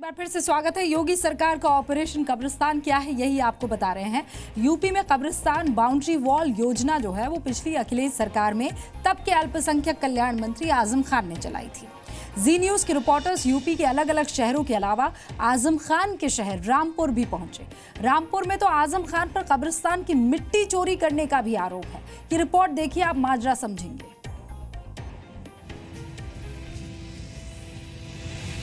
बार फिर से स्वागत है। योगी सरकार का ऑपरेशन कब्रिस्तान क्या है, यही आपको बता रहे हैं। यूपी में कब्रिस्तान बाउंड्री वॉल योजना जो है वो पिछली अखिलेश सरकार में तब के अल्पसंख्यक कल्याण मंत्री आजम खान ने चलाई थी। जी न्यूज के रिपोर्टर्स यूपी के अलग अलग शहरों के अलावा आजम खान के शहर रामपुर भी पहुंचे। रामपुर में तो आजम खान पर कब्रिस्तान की मिट्टी चोरी करने का भी आरोप है। ये रिपोर्ट देखिए, आप माजरा समझेंगे।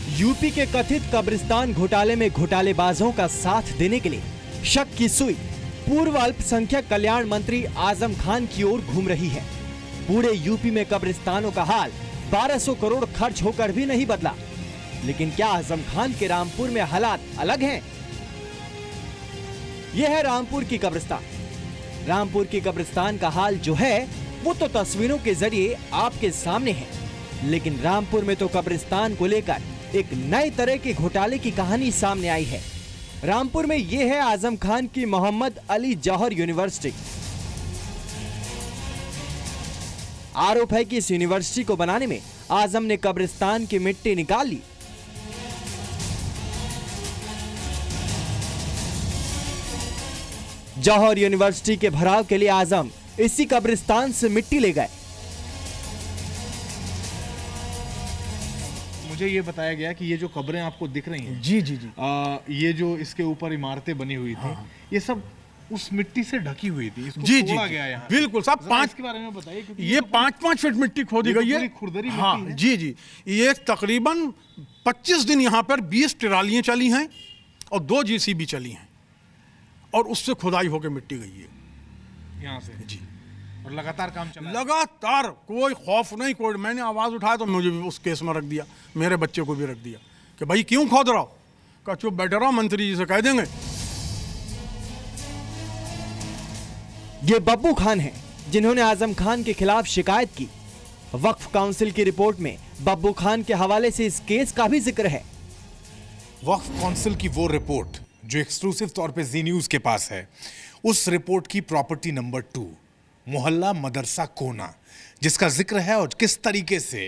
यूपी के कथित कब्रिस्तान घोटाले में घोटालेबाजों का साथ देने के लिए शक की सुई पूर्व अल्पसंख्यक कल्याण मंत्री आजम खान की ओर घूम रही है। पूरे यूपी में कब्रिस्तानों का हाल 1200 करोड़ खर्च होकर भी नहीं बदला, लेकिन क्या आजम खान के रामपुर में हालात अलग हैं? यह है रामपुर की कब्रिस्तान। रामपुर की कब्रिस्तान का हाल जो है वो तो तस्वीरों के जरिए आपके सामने है, लेकिन रामपुर में तो कब्रिस्तान को लेकर एक नए तरह के घोटाले की कहानी सामने आई है। रामपुर में यह है आजम खान की मोहम्मद अली जौहर यूनिवर्सिटी। आरोप है कि इस यूनिवर्सिटी को बनाने में आजम ने कब्रिस्तान की मिट्टी निकाल ली। जौहर यूनिवर्सिटी के भराव के लिए आजम इसी कब्रिस्तान से मिट्टी ले गए। मुझे ये बताया गया कि ये जो कब्रें आपको दिख रही हैं, जी जी जी, ये जो इसके ऊपर इमारतें बनी हुई थी, ये सब उस मिट्टी से ढकी हुई थी। इसको जी तोड़ा जी गया यहाँ। बिल्कुल साहब, 5 के बारे में बताइए, क्योंकि ये 5-5 फीट मिट्टी खोदी गई है। खुरदरी हाँ मिट्टी है। जी जी, ये तकरीबन 25 दिन यहाँ पर 20 ट्रालियां चली हैं और 2 जेसीबी चली हैं और उससे खुदाई होकर मिट्टी गई है यहाँ से जी। और लगातार काम चला है। लगातार, कोई खौफ नहीं, कोई। मैंने आवाज उठाया तो मुझे भी उस केस में रख दिया, मेरे बच्चे को भी रख दिया कि भाई क्यों खोद रहा हो। कहा चुप बैठे रहो, मंत्री जी से कह देंगे। ये बब्बू खान हैं जिन्होंने आजम खान के खिलाफ शिकायत की। वक्फ काउंसिल की रिपोर्ट में बब्बू खान के हवाले से इस केस का भी जिक्र है। वक्फ काउंसिल की वो रिपोर्ट जो एक्सक्लूसिव तौर पे जी न्यूज के पास है, उस रिपोर्ट की प्रॉपर्टी नंबर 2 मोहल्ला मदरसा कोना, जिसका जिक्र है और किस तरीके से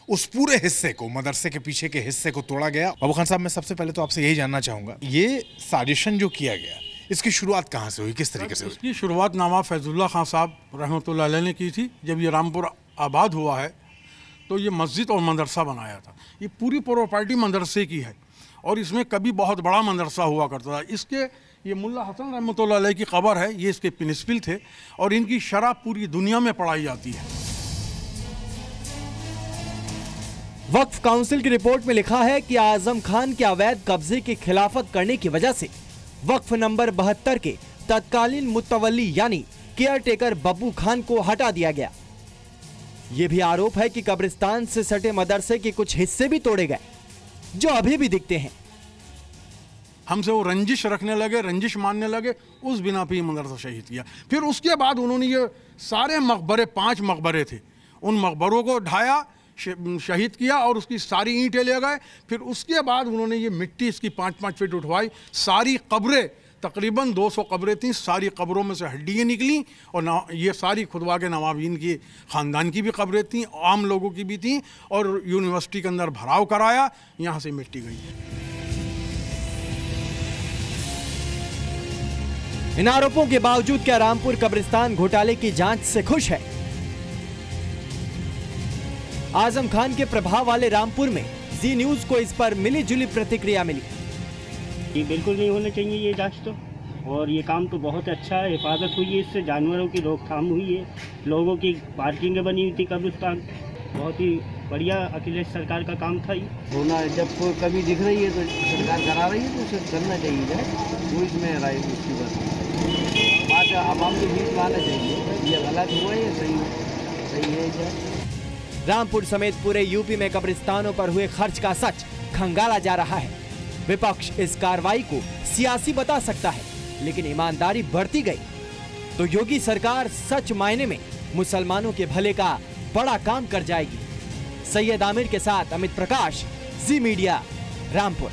उस पूरे हिस्से को, मदरसे के पीछे के हिस्से को तोड़ा गया। बब्बू खान साहब, मैं सबसे पहले तो आपसे यही जानना चाहूंगा, ये साजिशन जो किया गया, इसकी शुरुआत कहाँ से हुई, किस तरीके से हुई? इसकी शुरुआत नवाब फैजुल्ला खान साहब रहमतुल्लाह अलैह ने की थी। जब ये रामपुर आबाद हुआ है तो ये मस्जिद और मदरसा बनाया था। ये पूरी प्रॉपर्टी मदरसे की है और इसमें कभी बहुत बड़ा मदरसा हुआ करता था। इसके ये मुल्ला हसन रहमतुल्लाह अलैह की कब्र है, ये इसके प्रिंसिपल थे और इनकी शरह पूरी दुनिया में पढ़ाई जाती है। वक्फ काउंसिल की रिपोर्ट में लिखा है कि आजम खान के अवैध कब्जे की खिलाफत करने की वजह से वक्फ नंबर 72 के तत्कालीन मुतवल्ली यानी केयर टेकर बब्बू खान को हटा दिया गया। यह भी आरोप है कि कब्रिस्तान से सटे मदरसे के कुछ हिस्से भी तोड़े गए जो अभी भी दिखते हैं। हमसे वो रंजिश रखने लगे, रंजिश मानने लगे, उस बिना पे ये मदरसा शहीद किया। फिर उसके बाद उन्होंने ये सारे मकबरे, 5 मकबरे थे, उन मकबरों को ढाया, शहीद किया और उसकी सारी ईंटें ले गए। फिर उसके बाद उन्होंने ये मिट्टी इसकी 5-5 फीट उठवाई। सारी कब्रें, तकरीबन 200 कब्रें थीं, सारी कब्रों में से हड्डियाँ निकली और ये सारी खुदवा के नवाबीन की ख़ानदान की भी कब्रें थीं, आम लोगों की भी थीं, और यूनिवर्सिटी के अंदर भराव कराया, यहाँ से मिट्टी गई है। इन आरोपों के बावजूद क्या रामपुर कब्रिस्तान घोटाले की जांच से खुश है? आजम खान के प्रभाव वाले रामपुर में जी न्यूज को इस पर मिली जुली प्रतिक्रिया मिली। ये बिल्कुल नहीं होना चाहिए ये जांच तो, और ये काम तो बहुत अच्छा है, हिफाजत हुई है, इससे जानवरों की रोकथाम हुई है, लोगों की पार्किंगें बनी हुई थी कब्रिस्तान। बहुत ही बढ़िया अखिलेश सरकार का काम था ये होना। जब कोई कमी दिख रही है तो सरकार करा रही है तो उसे करना चाहिए, वो इसमें राय उसकी बात आवाम के बीच में आना चाहिए। ये गलत हुआ है, सही है क्या? रामपुर समेत पूरे यूपी में कब्रिस्तानों पर हुए खर्च का सच खंगाला जा रहा है। विपक्ष इस कार्रवाई को सियासी बता सकता है, लेकिन ईमानदारी बढ़ती गई तो योगी सरकार सच मायने में मुसलमानों के भले का बड़ा काम कर जाएगी। सैयद आमिर के साथ अमित प्रकाश, जी मीडिया, रामपुर।